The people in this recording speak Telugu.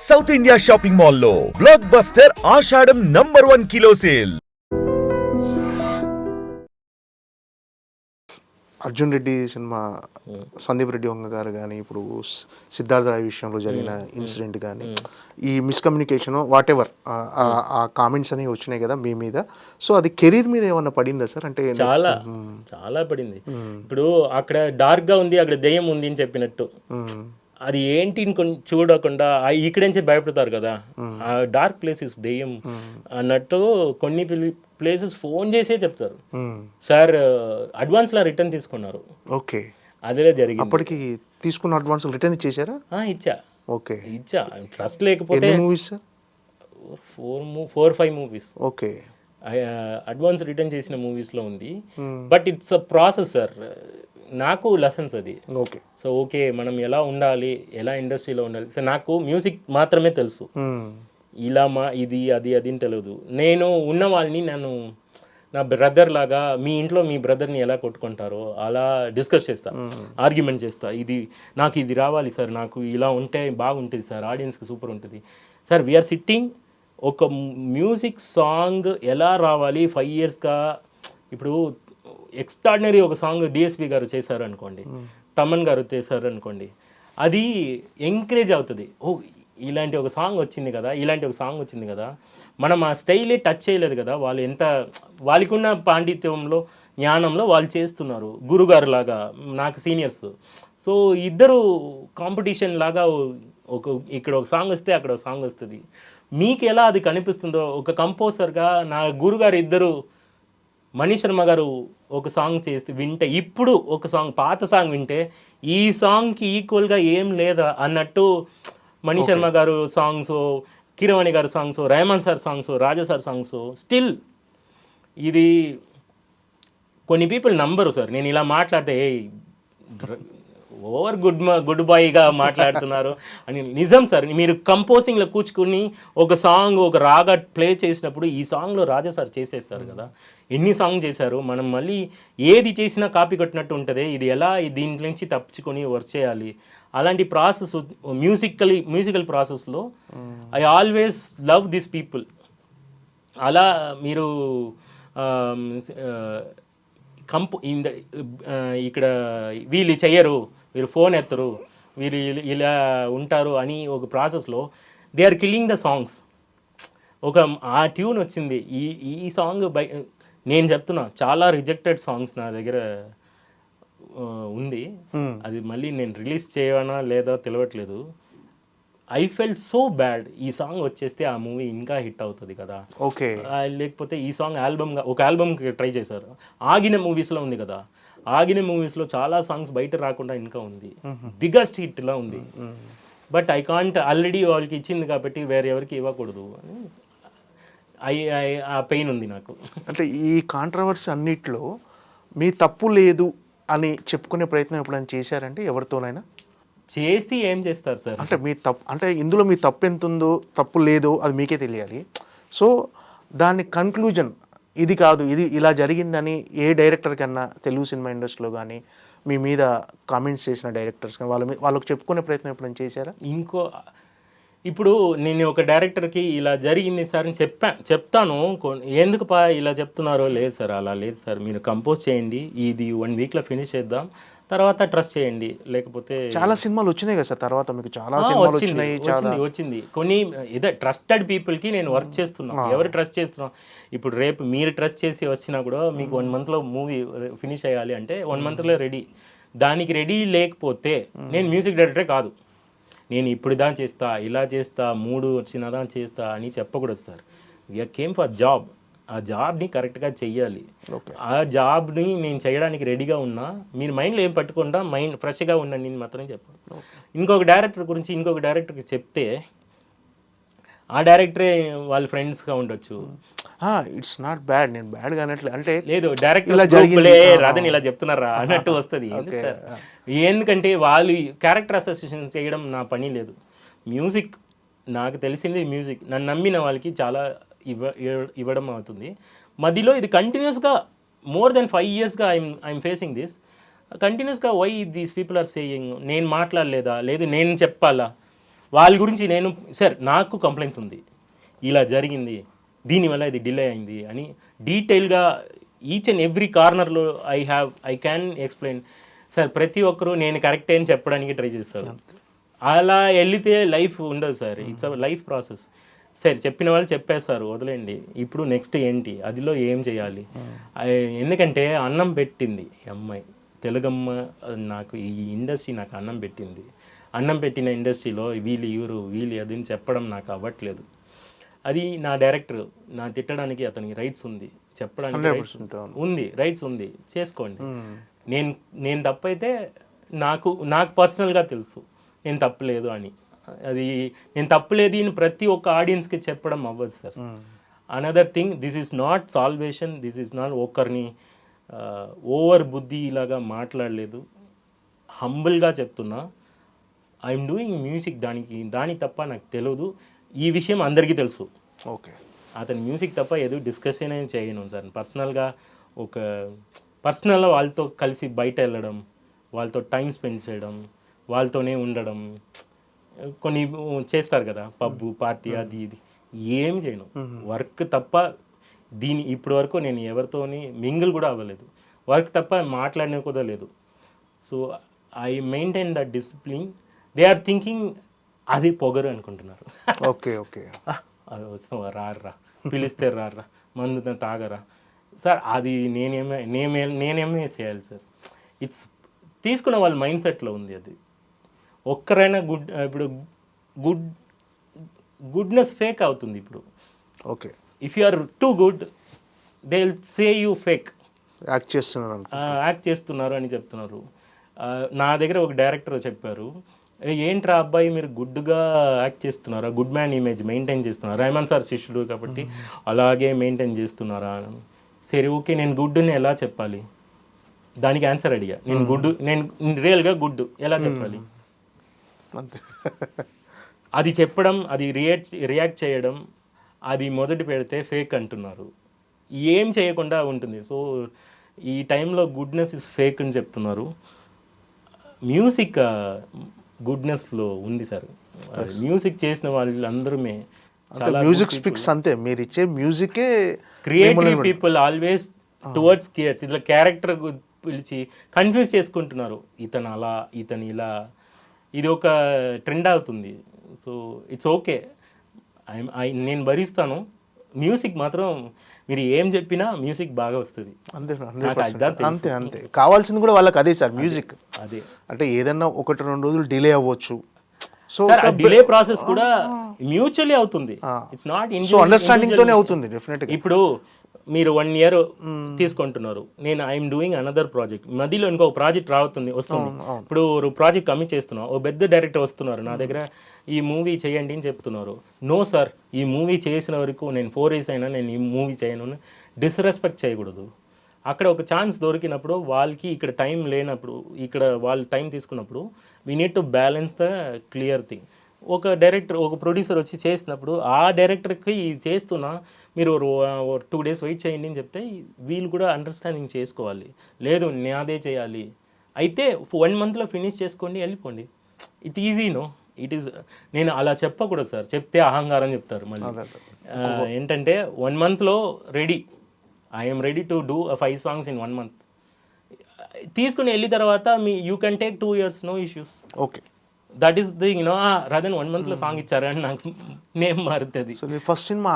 సౌత్ ఇండియా షాపింగ్ మాల్లో block buster Ashadham #1 kilo sale. Arjun Reddy cinema Sandeep Reddy Vanga garu కానీ ఇప్పుడు సిద్ధార్థ రాయ్ విషయంలో జరిగిన ఇన్సిడెంట్ కానీ ఈ మిస్కమ్యూనికేషన్ వాట్ ఎవర్ ఆ కామెంట్స్ అనేవి వచ్చినాయి కదా మీ మీద. సో అది కెరీర్ మీద ఏమన్నా పడిందా సార్? అంటే చాలా చాలా పడింది. ఇప్పుడు అక్కడ డార్క్ గా ఉంది, అక్కడ దెయ్యం ఉంది అని చెప్పినట్టు అది ఏంటి చూడకుండా ఇక్కడి నుంచి భయపడతారు కదా, ఆ డార్క్ ప్లేసెస్ దెయ్యం అన్నట్టు కొన్ని ప్లేసెస్ ఫోన్ చేసే చెప్తారు, సార్ అడ్వాన్స్ లా రిటర్న్ తీసుకున్నారు. ఓకే, అదే జరిగింది. అప్పటికి తీసుకున్న అడ్వాన్స్ రిటర్న్ ఇచ్చేసారా? ఇచ్చా. ఓకే, ఇచ్చా. ట్రస్ట్ లేకపోతే movies sir 4-5 movies okay advance return చేసిన మూవీస్ లో ఉంది. But it's a process sir, నాకు లెసన్స్ అది. ఓకే, సో ఓకే మనం ఎలా ఉండాలి, ఎలా ఇండస్ట్రీలో ఉండాలి. సో నాకు మ్యూజిక్ మాత్రమే తెలుసు, ఇలా ఇది అది అని తెలియదు. నేను ఉన్న వాళ్ళని నేను నా బ్రదర్ లాగా, మీ ఇంట్లో మీ బ్రదర్ని ఎలా కొట్టుకుంటారో అలా డిస్కస్ చేస్తా, ఆర్గ్యుమెంట్ చేస్తా. నాకు ఇది రావాలి సార్, నాకు ఇలా ఉంటే బాగుంటుంది సార్, ఆడియన్స్కి సూపర్ ఉంటుంది సార్. వీఆర్ సిట్టింగ్ ఒక మ్యూజిక్ సాంగ్ ఎలా రావాలి 5 yearsగా. ఇప్పుడు ఎక్స్ట్రాడినరీ ఒక సాంగ్ డిఎస్పి గారు చేశారు అనుకోండి, తమన్ గారు చేశారు అనుకోండి, అది ఎంకరేజ్ అవుతుంది. ఓ ఇలాంటి ఒక సాంగ్ వచ్చింది కదా, ఇలాంటి ఒక సాంగ్ వచ్చింది కదా, మనం ఆ స్టైలే టచ్ చేయలేదు కదా, వాళ్ళు ఎంత వాళ్ళకున్న పాండిత్యంలో జ్ఞానంలో వాళ్ళు చేస్తున్నారు. గురుగారు లాగా నాకు సీనియర్స్. సో ఇద్దరు కాంపిటీషన్ లాగా ఇక్కడ ఒక సాంగ్ వస్తే అక్కడ ఒక సాంగ్ వస్తుంది. మీకు ఎలా అది కనిపిస్తుందో ఒక కంపోజర్గా, నా గురుగారు ఇద్దరు మణి శర్మ గారు ఒక సాంగ్ చేస్తే వింటే, ఇప్పుడు ఒక సాంగ్ పాత సాంగ్ వింటే ఈ సాంగ్కి ఈక్వల్గా ఏం లేదా అన్నట్టు మణి శర్మ గారు సాంగ్స్, కిరవాణి గారు సాంగ్స్, రెహమాన్ సార్ సాంగ్స్, రాజా సార్ సాంగ్స్, స్టిల్ ఇది కొన్ని పీపుల్ నంబరు సార్. నేను ఇలా మాట్లాడితే ఓవర్ గుడ్ బాయ్గా మాట్లాడుతున్నారు అని. నిజం సార్, మీరు కంపోజింగ్లో కూర్చుకుని ఒక సాంగ్ ఒక రాగా ప్లే చేసినప్పుడు ఈ సాంగ్లో రాజా సార్ చేసేస్తారు కదా, ఎన్ని సాంగ్ చేశారు. మనం మళ్ళీ ఏది చేసినా కాపీ కొట్టినట్టు ఉంటుంది. ఇది ఎలా దీంట్లో నుంచి తప్పించుకొని వర్క్ చేయాలి, అలాంటి ప్రాసెస్ మ్యూజికల్ ప్రాసెస్లో I always love this people. అలా మీరు ఇక్కడ వీళ్ళు చెయ్యరు, వీరు ఫోన్ ఎత్తరు, వీరు ఇలా ఉంటారు అని ఒక ప్రాసెస్లో they are killing the songs. ఆ ట్యూన్ వచ్చింది, ఈ సాంగ్ నేను చెప్తున్నా చాలా రిజెక్టెడ్ సాంగ్స్ నా దగ్గర ఉంది. అది మళ్ళీ నేను రిలీజ్ చేయవనా లేదా తెలియట్లేదు. I felt so bad. ఈ సాంగ్ వచ్చేస్తే ఆ మూవీ ఇంకా హిట్ అవుతుంది కదా, ఓకే. లేకపోతే ఈ సాంగ్ ఒక ఆల్బమ్కి ట్రై చేశారు. ఆగిన మూవీస్లో ఉంది కదా, ఆగిన మూవీస్లో చాలా సాంగ్స్ బయట రాకుండా ఇంకా ఉంది, బిగ్గెస్ట్ హిట్లా ఉంది. బట్ ఐ కాంట్, ఆల్రెడీ వాళ్ళకి ఇచ్చింది కాబట్టి వేరే ఎవరికి ఇవ్వకూడదు అని ఆ పెయిన్ ఉంది నాకు. అంటే ఈ కాంట్రవర్సీ అన్నిట్లో మీ తప్పు లేదు అని చెప్పుకునే ప్రయత్నం ఎప్పుడైనా చేశారంటే ఎవరితోనైనా? చేసి ఏం చేస్తారు సార్? అంటే మీ తప్పు, అంటే ఇందులో మీ తప్పు ఎంత ఉందో తప్పు లేదో అది మీకే తెలియాలి. సో దాని కన్క్లూజన్ ఇది కాదు, ఇది ఇలా జరిగిందని ఏ డైరెక్టర్ కన్నా తెలుగు సినిమా ఇండస్ట్రీలో కానీ మీ మీద కామెంట్స్ చేసిన డైరెక్టర్స్ కానీ వాళ్ళకి చెప్పుకునే ప్రయత్నం ఎప్పుడైనా చేశారా? ఇప్పుడు నేను ఒక డైరెక్టర్కి ఇలా జరిగింది సార్ అని చెప్తాను. ఎందుకు ఇలా చెప్తున్నారో, లేదు సార్ అలా లేదు సార్, మీరు కంపోజ్ చేయండి, ఇది 1 weekలో ఫినిష్ చేద్దాం, తర్వాత ట్రస్ట్ చేయండి. లేకపోతే చాలా సినిమాలు వచ్చినాయి కదా సార్, తర్వాత మీకు చాలా సినిమాలు వచ్చింది. కొన్ని ఏదో ట్రస్టెడ్ పీపుల్కి నేను వర్క్ చేస్తున్నాను. ఎవరు ట్రస్ట్ చేస్తున్నాం? ఇప్పుడు రేపు మీరు ట్రస్ట్ చేసి వచ్చినా కూడా మీకు 1 monthలో మూవీ ఫినిష్ అయ్యాలి అంటే 1 monthలో రెడీ. దానికి రెడీ లేకపోతే నేను మ్యూజిక్ డైరెక్టరే కాదు. నేను ఇప్పుడు దా చేస్తా, ఇలా చేస్తా, 3 వచ్చినదా చేస్తా అని చెప్పకూడదు sir. We are came for job. ఆ జాబ్ని కరెక్ట్గా చెయ్యాలి. ఆ జాబ్ని నేను చేయడానికి రెడీగా ఉన్నా, మీరు మైండ్లో ఏం పట్టుకుండా ఫ్రెష్గా ఉండండి నేను మాత్రం చెప్పాను. ఇంకొక డైరెక్టర్ గురించి ఇంకొక డైరెక్టర్కి చెప్తే ఆ డైరెక్టరే వాళ్ళ ఫ్రెండ్స్గా ఉండొచ్చు. ఇట్స్ నాట్ బ్యాడ్, నేను బ్యాడ్ కానట్లే, అంటే లేదు డైరెక్టర్ రాదని ఇలా చెప్తున్నారా అన్నట్టు వస్తుంది. ఎందుకంటే వాళ్ళు క్యారెక్టర్ అసోసియేషన్ చేయడం నా పని లేదు. మ్యూజిక్ నాకు తెలిసింది, మ్యూజిక్ నన్ను నమ్మిన వాళ్ళకి చాలా ఇవ్వడం అవుతుంది. మధ్యలో ఇది కంటిన్యూస్గా more than 5 yearsగా ఐఎమ్ ఫేసింగ్ దిస్ కంటిన్యూస్గా. Why these people are saying నేను మాట్లాడలేదా, లేదు నేను చెప్పాలా, వాళ్ళ గురించి నేను సార్ నాకు కంప్లైంట్స్ ఉంది, ఇలా జరిగింది, దీనివల్ల ఇది డిలే అయింది అని డీటెయిల్గా ఈచ్ అండ్ ఎవ్రీ కార్నర్లో ఐ క్యాన్ ఎక్స్ప్లెయిన్. సార్ ప్రతి ఒక్కరూ నేను కరెక్టే అని చెప్పడానికి ట్రై చేస్తారు. అలా వెళితే లైఫ్ ఉండదు sir, it's a life process. సరే చెప్పిన వాళ్ళు చెప్పేస్తారు, వదిలేండి. ఇప్పుడు నెక్స్ట్ ఏంటి, అదిలో ఏం చేయాలి? ఎందుకంటే అన్నం పెట్టింది ఈ అమ్మాయి, తెలుగమ్మ. నాకు ఈ ఇండస్ట్రీ నాకు అన్నం పెట్టింది. అన్నం పెట్టిన ఇండస్ట్రీలో వీళ్ళు అది అని చెప్పడం నాకు అవ్వట్లేదు. అది నా డైరెక్టర్, నా తిట్టడానికి అతనికి రైట్స్ ఉంది, చెప్పడానికి రైట్స్ ఉంది, చేసుకోండి. నేను తప్పైతే నాకు పర్సనల్గా తెలుసు నేను తప్పలేదు అని. అది నేను తప్పలేదు అని ప్రతి ఒక్క ఆడియన్స్కి చెప్పడం అవ్వదు sir. Another thing, this is not salvation, this is not ఒకరిని ఓవర్ బుద్ధి ఇలాగా మాట్లాడలేదు. హంబుల్గా చెప్తున్నా, ఐఎమ్ డూయింగ్ మ్యూజిక్, దాని తప్ప నాకు తెలియదు. ఈ విషయం అందరికీ తెలుసు. ఓకే, అతని మ్యూజిక్ తప్ప ఏదో డిస్కషన్ ఏం చేయను సార్. పర్సనల్గా వాళ్ళతో కలిసి బయట వెళ్ళడం, వాళ్ళతో టైం స్పెండ్ చేయడం, వాళ్ళతోనే ఉండడం, కొన్ని చేస్తారు కదా పబ్బు పార్టీ అది ఇది, ఏం చేయను. వర్క్ తప్ప ఇప్పటి వరకు నేను ఎవరితోని మింగిల్ కూడా అవ్వలేదు. వర్క్ తప్ప మాట్లాడిన కూడా లేదు. So I maintain that discipline. They are thinking అది పొగరు అనుకుంటున్నారు. ఓకే ఓకే, అది వస్తావా, రారా, పిలిస్తే రారా, మందు తాగరా సార్. అది నేనేమే చేయాలి సార్? ఇట్స్ తీసుకున్న వాళ్ళ మైండ్ సెట్లో ఉంది అది. ఒక్కరైనా ఇప్పుడు గుడ్నెస్ ఫేక్ అవుతుంది ఇప్పుడు. Okay, if you are too good they will say you fake, act చేస్తున్నారు అని చెప్తున్నారు. నా దగ్గర ఒక డైరెక్టర్ చెప్పారు, ఏంట్రా అబ్బాయి మీరు గుడ్గా యాక్ట్ చేస్తున్నారా, గుడ్ మ్యాన్ ఇమేజ్ మెయింటైన్ చేస్తున్నారా, రెహమాన్ సార్ శిష్యుడు కాబట్టి అలాగే మెయింటైన్ చేస్తున్నారా. సరే ఓకే, నేను గుడ్ని ఎలా చెప్పాలి? దానికి ఆన్సర్ అడిగా. నేను రియల్గా గుడ్ ఎలా చెప్పాలి? అది చెప్పడం, అది రియాక్ట్ చేయడం, అది మొదటి పెడితే ఫేక్ అంటున్నారు. ఏం చేయకుండా ఉంటుంది. సో ఈ టైంలో గుడ్నెస్ ఇస్ ఫేక్ అని చెప్తున్నారు. మ్యూజిక్ గుడ్నెస్లో ఉంది సార్. మ్యూజిక్ చేసిన వాళ్ళందరూ చాలా మ్యూజిక్ స్పీక్స్ అంతే. మీరు ఇచ్చే మ్యూజికే creative people always towards cares. ఇట్లా క్యారెక్టర్ పిలిచి కన్ఫ్యూజ్ చేసుకుంటున్నారు, ఇతను అలా ఇతను ఇలా. ఇది ఒక ట్రెండ్ అవుతుంది. సో ఇట్స్ ఓకే, నేను భరిస్తాను. మ్యూజిక్ మాత్రం మీరు ఏం చెప్పినా మ్యూజిక్ బాగా వస్తుంది. అంతే అంతే కావాల్సింది కూడా వాళ్ళకి అదే సార్, మ్యూజిక్. అదే అంటే ఏదన్నా 1-2 రోజులు డిలే అవ్వచ్చు. సో డిలే ప్రాసెస్ కూడా మ్యూచువల్లీ అవుతుంది. ఇట్స్ నాట్ అండర్స్టాండింగ్ తోనే అవుతుంది డెఫినెట్ గా. ఇప్పుడు మీరు 1 year తీసుకుంటున్నారు, నేను ఐఎమ్ డూయింగ్ అనదర్ ప్రాజెక్ట్, మధ్యలో ఇంకొక ప్రాజెక్ట్ వస్తుంది. ఇప్పుడు ప్రాజెక్ట్ కమిట్ చేస్తున్నాం, ఓ పెద్ద డైరెక్టర్ వస్తున్నారు నా దగ్గర, ఈ మూవీ చేయండి అని చెప్తున్నారు. నో సార్, ఈ మూవీ చేసిన వరకు నేను 4 years అయినా నేను ఈ మూవీ చేయను. డిస్రెస్పెక్ట్ చేయకూడదు. అక్కడ ఒక ఛాన్స్ దొరికినప్పుడు వాళ్ళకి ఇక్కడ టైం లేనప్పుడు, ఇక్కడ వాళ్ళు టైం తీసుకున్నప్పుడు we need to balance the clear thing. ఒక డైరెక్టర్, ఒక ప్రొడ్యూసర్ వచ్చి చేసినప్పుడు ఆ డైరెక్టర్కి చేస్తున్నా మీరు 2 days వెయిట్ చేయండి అని చెప్తే వీళ్ళు కూడా అండర్స్టాండింగ్ చేసుకోవాలి. లేదు నాదే చేయాలి అయితే 1 monthలో ఫినిష్ చేసుకోండి, వెళ్ళిపోండి. ఇట్ ఈజీనో, ఇట్ ఈస్. నేను అలా చెప్పకూడదు సార్, చెప్తే అహంకారం చెప్తారు మళ్ళీ. ఏంటంటే 1 monthలో ready, I'm ready to do 5 songs in 1 month. తీసుకుని వెళ్ళిన తర్వాత you can take 2 years, no issues. Okay, that is the రాదన్ 1 monthలో సాంగ్ ఇచ్చారని నాకు నేమ్ మారుతుంది. First cinema